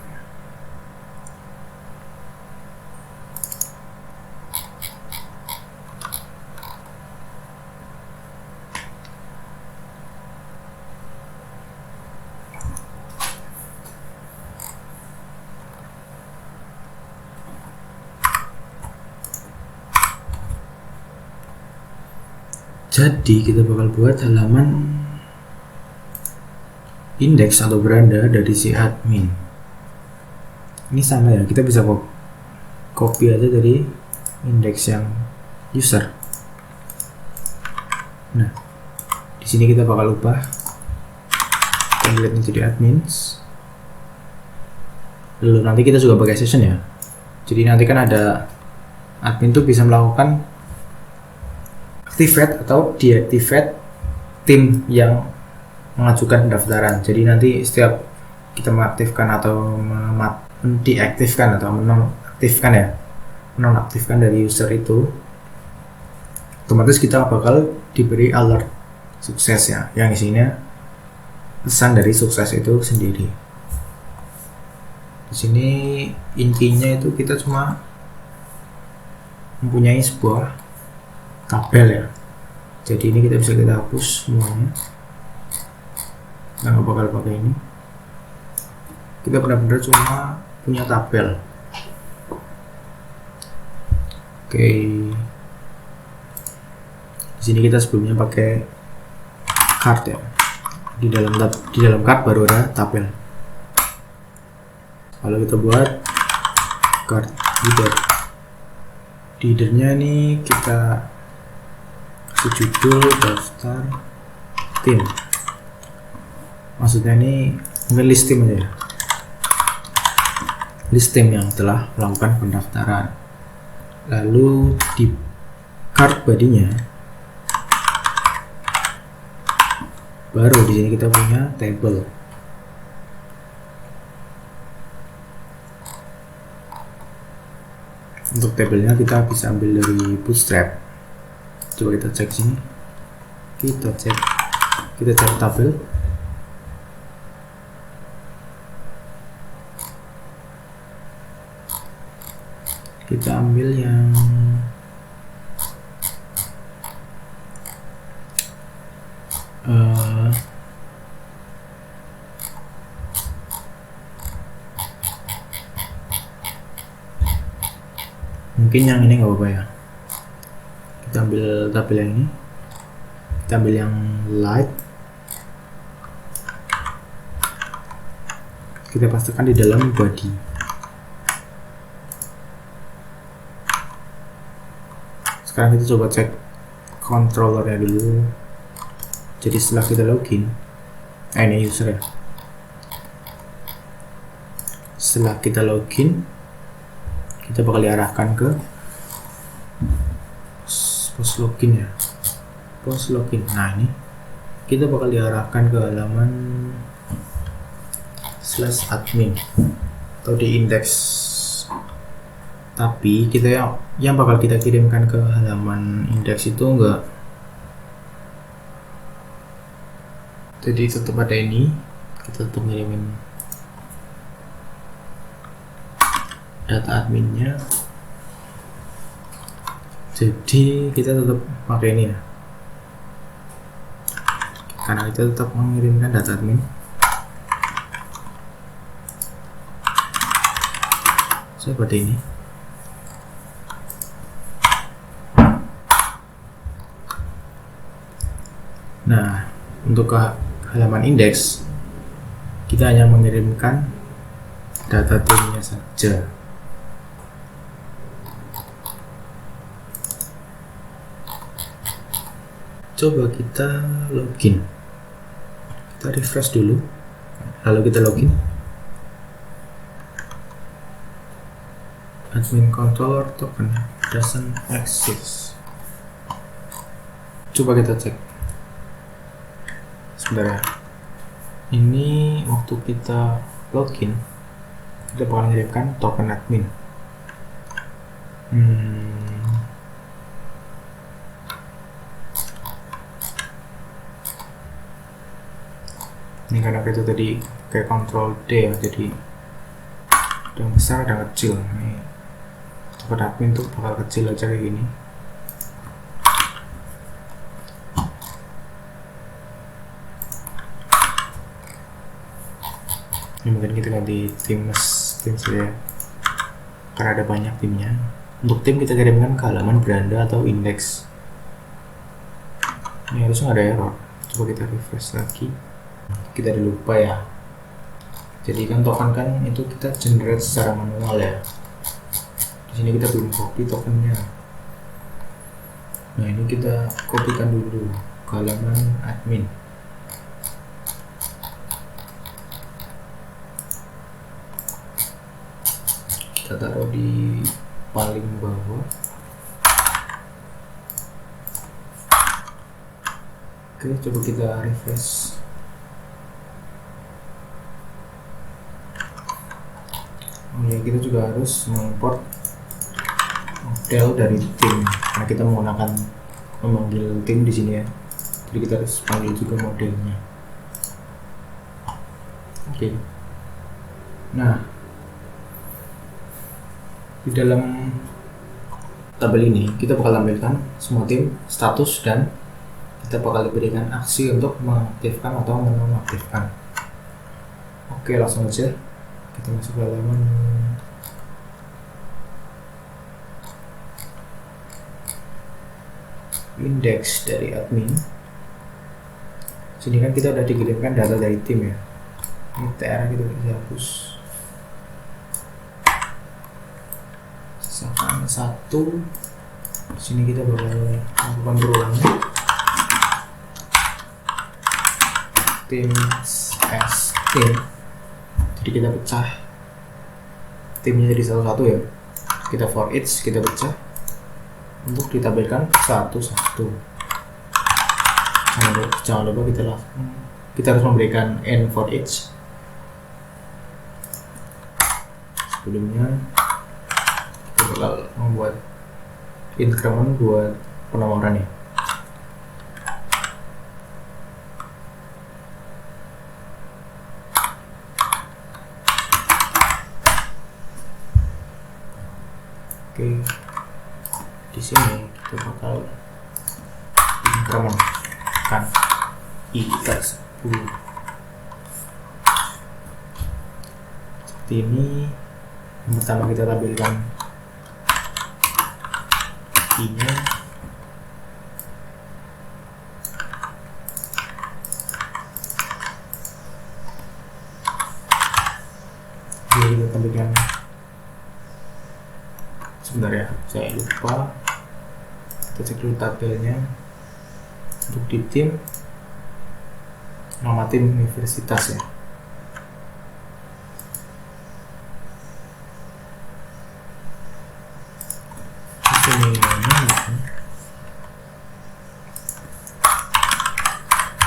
Jadi kita bakal buat halaman indeks atau beranda dari si admin. Ini sama ya, kita bisa copy aja dari indeks yang user. Nah, di sini kita bakal ubah template jadi admins. Lalu nanti kita juga pakai session ya. Jadi nanti kan ada admin tuh bisa melakukan activate atau deactivate tim yang mengajukan pendaftaran. Jadi nanti setiap kita mengaktifkan atau deaktifkan atau menonaktifkan ya, menonaktifkan dari user itu, otomatis kita bakal diberi alert sukses ya, yang isinya pesan dari sukses itu sendiri. Di sini intinya itu kita cuma mempunyai sebuah tabel ya. Jadi ini kita bisa kita hapus semuanya. Nggak bakal pakai ini. Kita benar-benar cuma punya tabel. Oke. Di sini kita sebelumnya pakai card ya. Di dalam card baru ada tabel. Kalau kita buat card header. Di headernya nih kita judul daftar tim, maksudnya ini mungkin list tim aja ya, list tim yang telah melakukan pendaftaran. Lalu di card body-nya baru di sini kita punya table. Untuk tabelnya kita bisa ambil dari Bootstrap. Coba kita cek sini, kita cek tabel. Kita ambil yang mungkin yang ini nggak apa-apa ya. Kita ambil tabel yang ini, kita ambil yang light kita pastikan di dalam body. Sekarang kita coba cek controllernya dulu. Jadi setelah kita login, ini user ya. Setelah kita login, kita bakal diarahkan ke post login ya. Post login. Nah, ini kita bakal diarahkan ke halaman /admin atau di index. Tapi kita yang bakal kita kirimkan ke halaman index itu enggak. Jadi tetap ada ini, kita tetap ngirimin data adminnya. Jadi kita tetap pakai ini ya, karena kita tetap mengirimkan data admin. Seperti ini. Nah, untuk ke halaman indeks kita hanya mengirimkan data timnya saja. Coba kita login, kita refresh dulu, lalu kita login. Admin controller token doesn't exist. Coba kita cek sebentar ya. Ini waktu kita login, kita bakal mengirimkan token admin. Ini karena kita tadi kayak Ctrl D ya, jadi ada yang besar ada yang kecil. Ini token admin tuh bakal kecil aja kayak gini. Ini mungkin kita ganti tim saja karena ada banyak timnya. Untuk tim kita kirimkan ke halaman beranda atau indeks. Ini harusnya ada error. Coba kita refresh lagi. Kita udah lupa ya. Jadi kan token kan itu kita generate secara manual ya. Di sini kita belum copy tokennya. Nah, ini kita kopikan dulu ke halaman admin. Kita taruh di paling bawah. Oke, coba kita refresh. Oh ya, kita juga harus mengimport model dari tim karena kita menggunakan memanggil tim di sini ya. Jadi kita harus panggil juga modelnya. Oke. Nah, di dalam tabel ini kita bakal tampilkan semua tim, status, dan kita bakal diberikan aksi untuk mengaktifkan atau menonaktifkan. Oke, langsung aja kita masuk ke halaman indeks dari admin. Sini kan kita udah dikirimkan data dari tim ya. Ini TR kita bisa hapus. Misalkan 1. Sini kita bakal melakukan berulangan. Tim S tim. Jadi kita pecah timnya jadi satu-satu ya. Kita for each kita pecah untuk ditampilkan satu-satu. Jangan lupa kita harus memberikan n for each. Sebelumnya kita bakal membuat increment buat penomoran ya. Oke, di sini kita bakal incrementkan i+10. Seperti ini. Yang pertama kita tampilkan i-nya. Sini kita tampilkan, sebentar ya, saya lupa. Kita cek dulu tabelnya. Untuk di tim, nama tim universitas ya.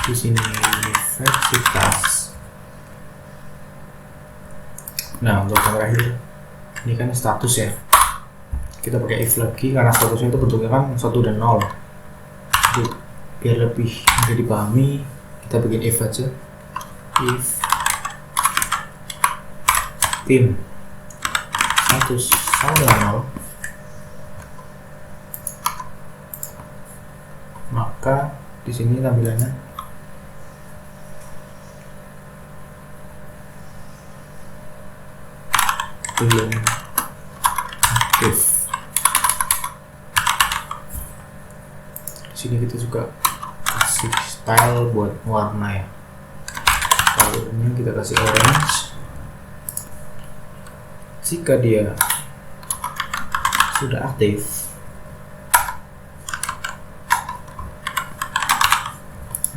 Di sini universitas. Nah, untuk yang terakhir ini kan status ya, kita pakai if lagi karena statusnya itu bentuknya kan 1 dan 0. Jadi, biar lebih mudah dipahami, kita bikin if aja. If tim status sama dengan 0, maka di sini tampilannya belum aktif. Di sini kita juga kasih style buat warna ya. Stylenya kita kasih orange. Jika dia sudah aktif,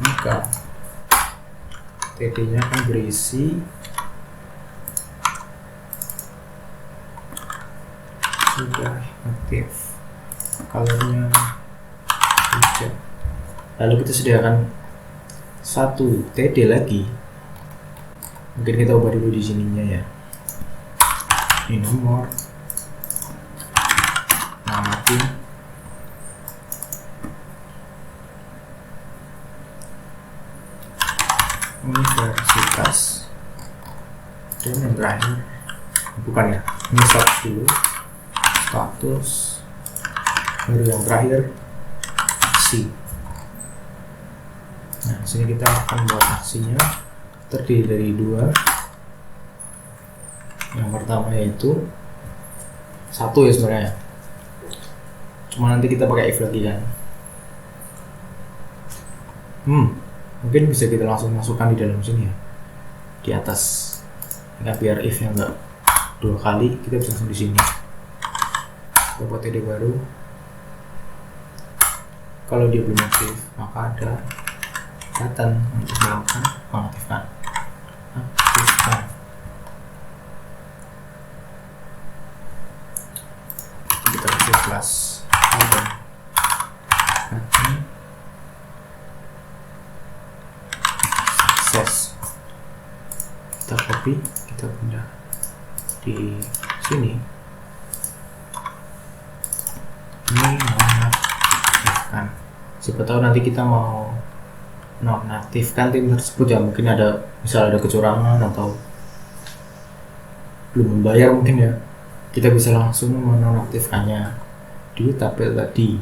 maka TD-nya akan berisi sudah aktif, colornya hijau. Lalu kita sediakan 1 TD lagi. Mungkin kita ubah dulu di sininya ya. Ini nomor, nama tim, universitas, dan yang terakhir bukan ya, ini status dulu, status, baru yang terakhir aksi. Nah, sini kita akan buat aksinya terdiri dari 2. Yang pertama yaitu 1 ya sebenarnya, cuma nanti kita pakai if lagi kan. Mungkin bisa kita langsung masukkan di dalam sini ya, di atas, ya, biar if nya enggak 2 kali, kita bisa langsung di sini. Kita buat TD baru. Kalau dia belum aktif, maka ada button untuk melakukan mengaktifkan. Aktifkan. Kita kasih plus button. Sukses. Kita copy, kita pindah di sini. Ini mengaktifkan. Siapa tahu nanti kita mau nonaktifkan tim tersebut ya, mungkin ada, misal ada kecurangan atau belum membayar mungkin ya, kita bisa langsung menonaktifkannya di tabel tadi.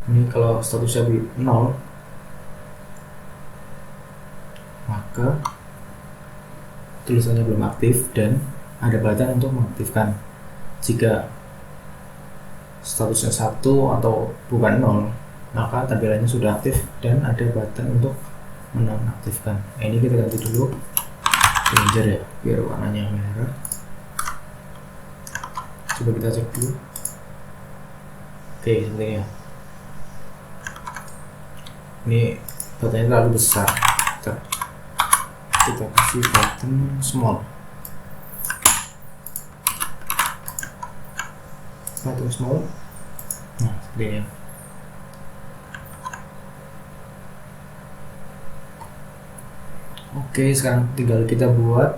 Ini kalau statusnya 0, maka tulisannya belum aktif dan ada button untuk mengaktifkan. Jika statusnya 1 atau bukan 0, maka tampilannya sudah aktif dan ada button untuk menonaktifkan. Nah, ini kita ganti dulu danger ya, biar warnanya merah. Coba kita cek dulu. Oke, sebentar ya. Ini buttonnya terlalu besar. Kita kasih button small. Button small. Nah, seperti ini. Oke, sekarang tinggal kita buat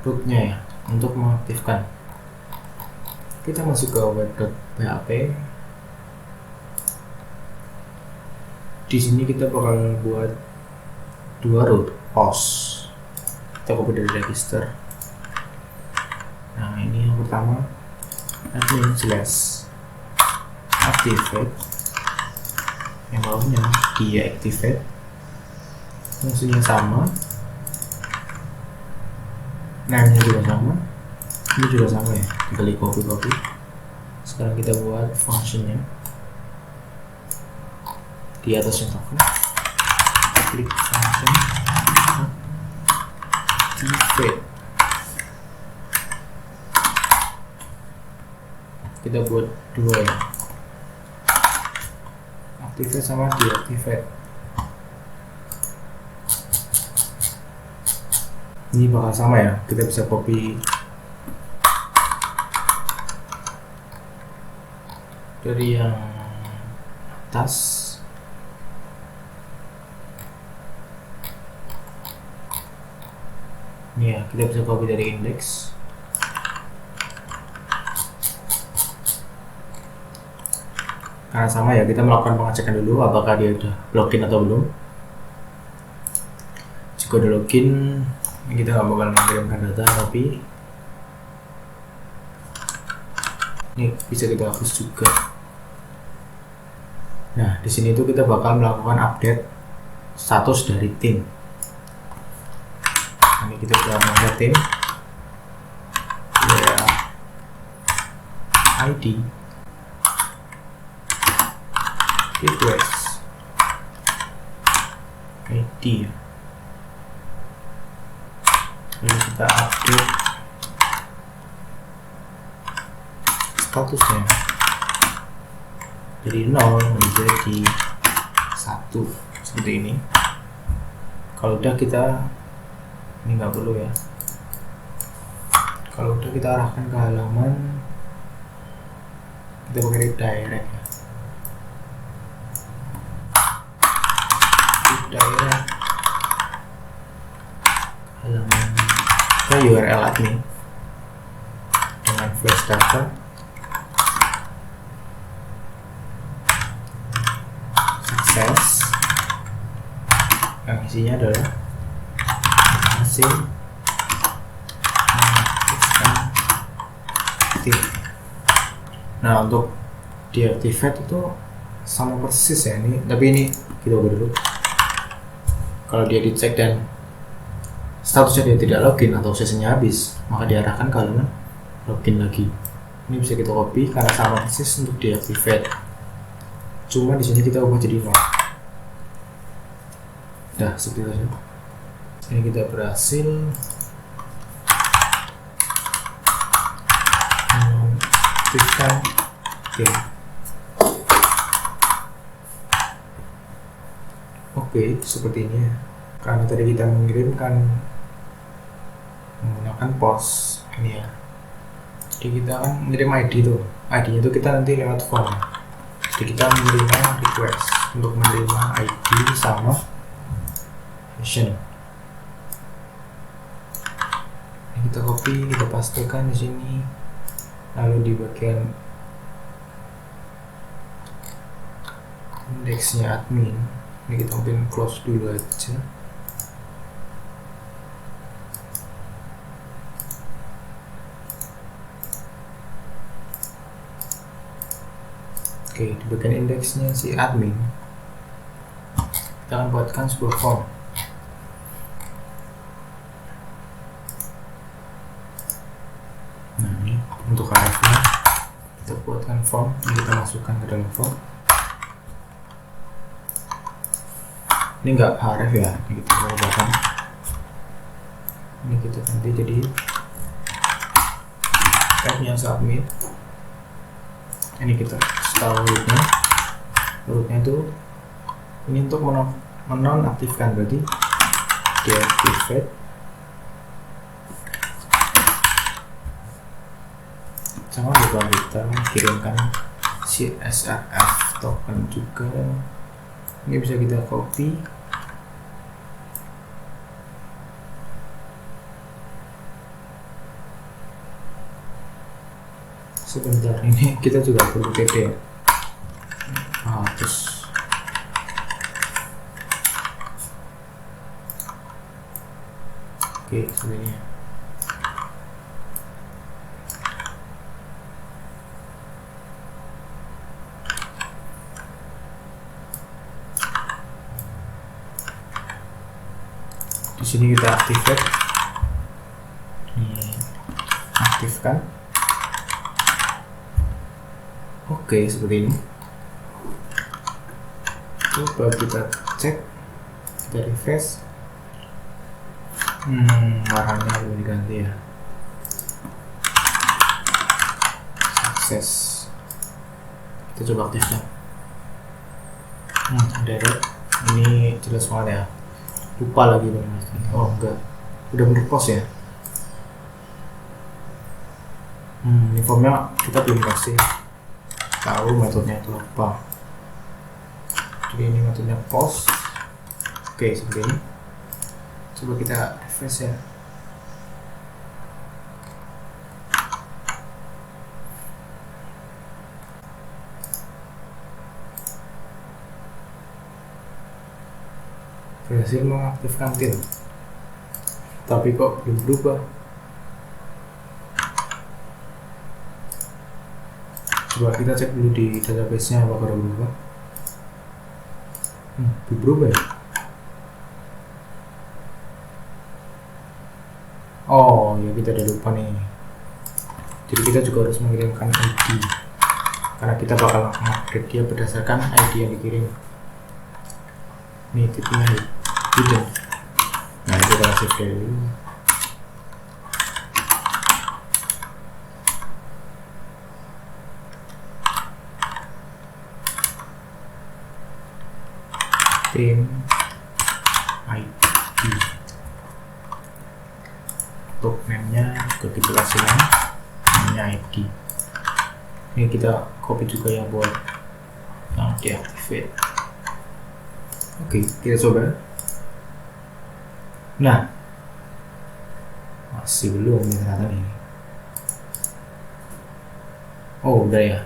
rootnya ya, untuk mengaktifkan. Kita masuk ke web.php. Di sini kita bakal buat 2 root host. Kita copy dari register. Nah, ini yang pertama, admin/activate. Yang bawahnya deactivate. Fungsinya sama, name-nya juga sama, ini juga sama ya, tinggal di copy. Sekarang kita buat functionnya di atasnya, klik function, activate. Kita buat dua ya, activate sama deactivate. Ini bakal sama ya, kita bisa copy dari yang atas. Ini ya, kita bisa copy dari index. Karena sama ya, kita melakukan pengecekan dulu apakah dia udah login atau belum. Jika udah login, kita nggak bakal mengirimkan data, tapi ini bisa kita hapus juga. Nah, di sini tuh kita bakal melakukan update status dari tim. Ini kita sudah mengangkat tim, ya, ID, request, ID, lalu kita update statusnya dari 0 menjadi 1 seperti ini. Kalau udah kita, ini nggak perlu ya, kalau udah kita arahkan ke halaman, kita pakai redirect ya, redirect halaman ke URL admin dengan flash data, sukses, yang isinya adalah hasil mengaktifkan tim. Nah, untuk deactivate itu sama persis ya ini, tapi ini kita ubah dulu. Kalau dia dicek dan statusnya dia tidak login atau sesinya habis, maka diarahkan ke halaman login lagi. Ini bisa kita copy karena sama persis untuk deactivate. Cuma di sini kita ubah jadi 0. Dah, seperti itu. Ini kita berhasil mengaktifkan tim. Oke, seperti ini ya. Karena tadi kita mengirimkan menggunakan post ini ya. Jadi kita kan mengirim ID tuh. ID-nya itu kita nanti lewat form. Jadi kita menerima request untuk menerima ID sama session. Ini kita copy, kita pastekan di sini. Lalu di bagian indeksnya admin, ini kita mungkin close dulu aja. Oke, di bagian indeksnya si admin, kita akan buatkan sebuah form. Nah, ini untuk href-nya kita buatkan form, ini kita masukkan ke dalam form. Ini enggak href ya, ini kita ubahkan. Ini kita ganti jadi tab-nya submit. Ini kita install rootnya itu ini untuk menonaktifkan, berarti deactivate sama juga kita kirimkan CSRF token juga. Ini bisa kita copy, sebentar, ini kita juga perlu TD. Terus oke, sebenarnya di sini kita activate, ini aktifkan. Oke, seperti ini. Coba kita cek, kita refresh. Warnanya belum diganti ya. Sukses. Kita coba aktifkan. Direct. Ini jelas banget ya. Lupa lagi benar. Oh enggak. Udah bener post ya. Ini formnya kita belum kasih tahu metodenya itu apa. Jadi ini metodenya post. Oke, seperti ini. Coba kita refresh ya. Berhasil mengaktifkan till, tapi kok belum berubah. Coba kita cek dulu di database nya apakah udah berubah. Belum berubah ya. Oh ya, kita udah lupa nih. Jadi kita juga harus mengirimkan ID, karena kita bakal upgrade dia berdasarkan ID yang dikirim. Ini tipenya hidden. Nah, kita kasih value. Tim ID. Untuk name-nya juga kita kasih namanya ID. Ini kita copy juga ya buat yang deactivate. Oke, kita coba. Nah, masih belum nih ternyata nih. Oh, udah ya.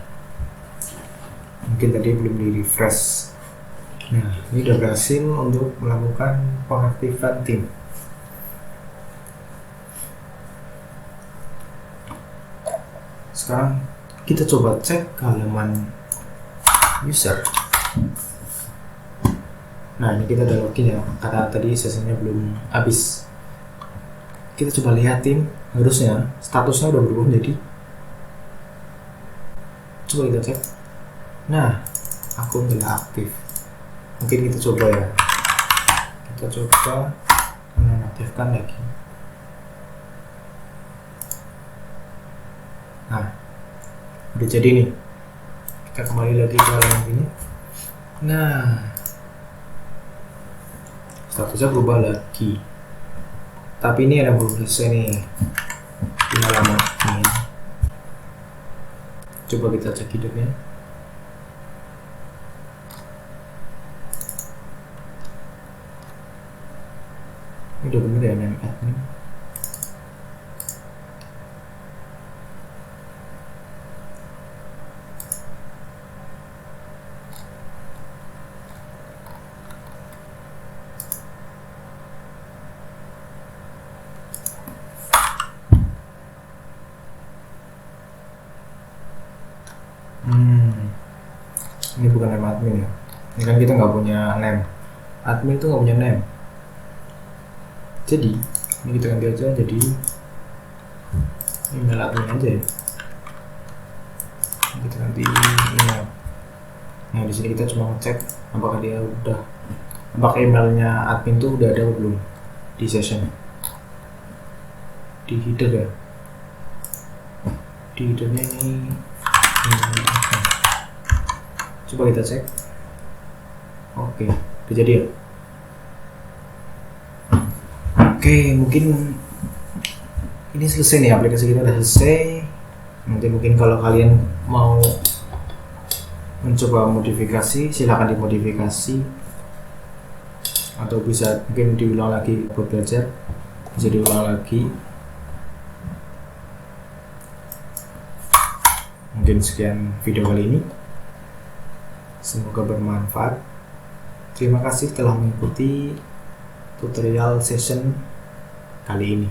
Mungkin tadi belum di refresh. Nah, ini udah berhasil untuk melakukan pengaktifan tim. Sekarang kita coba cek ke halaman user. Nah, ini kita udah login ya, karena tadi sesinya belum habis. Kita coba lihat tim, harusnya statusnya udah berubah menjadi. Coba kita cek. Nah, akun telah aktif. Mungkin kita coba ya. Kita coba menonaktifkan lagi. Nah, udah jadi nih. Kita kembali lagi ke halaman ini. Nah, statusnya berubah lagi, tapi ini ada belum selesai nih di halaman ini. Coba kita cek hidupnya. Ini udah bener ya, name admin. Ini bukan name admin ya. Ini kan kita nggak punya name. Admin tuh nggak punya name. Jadi ini kita ganti aja jadi email admin aja ya. Ini kita ganti email. Nah, di sini kita cuma ngecek apakah emailnya admin tuh udah ada atau belum di session. Di header ya. Di headernya ini. Coba kita cek. Oke, udah jadi ya. Oke, mungkin ini selesai nih, aplikasi kita udah selesai. Nanti mungkin kalau kalian mau mencoba modifikasi, silahkan dimodifikasi, atau bisa mungkin diulang lagi buat belajar, bisa diulang lagi. Mungkin sekian video kali ini. Semoga bermanfaat. Terima kasih telah mengikuti tutorial session kali ini.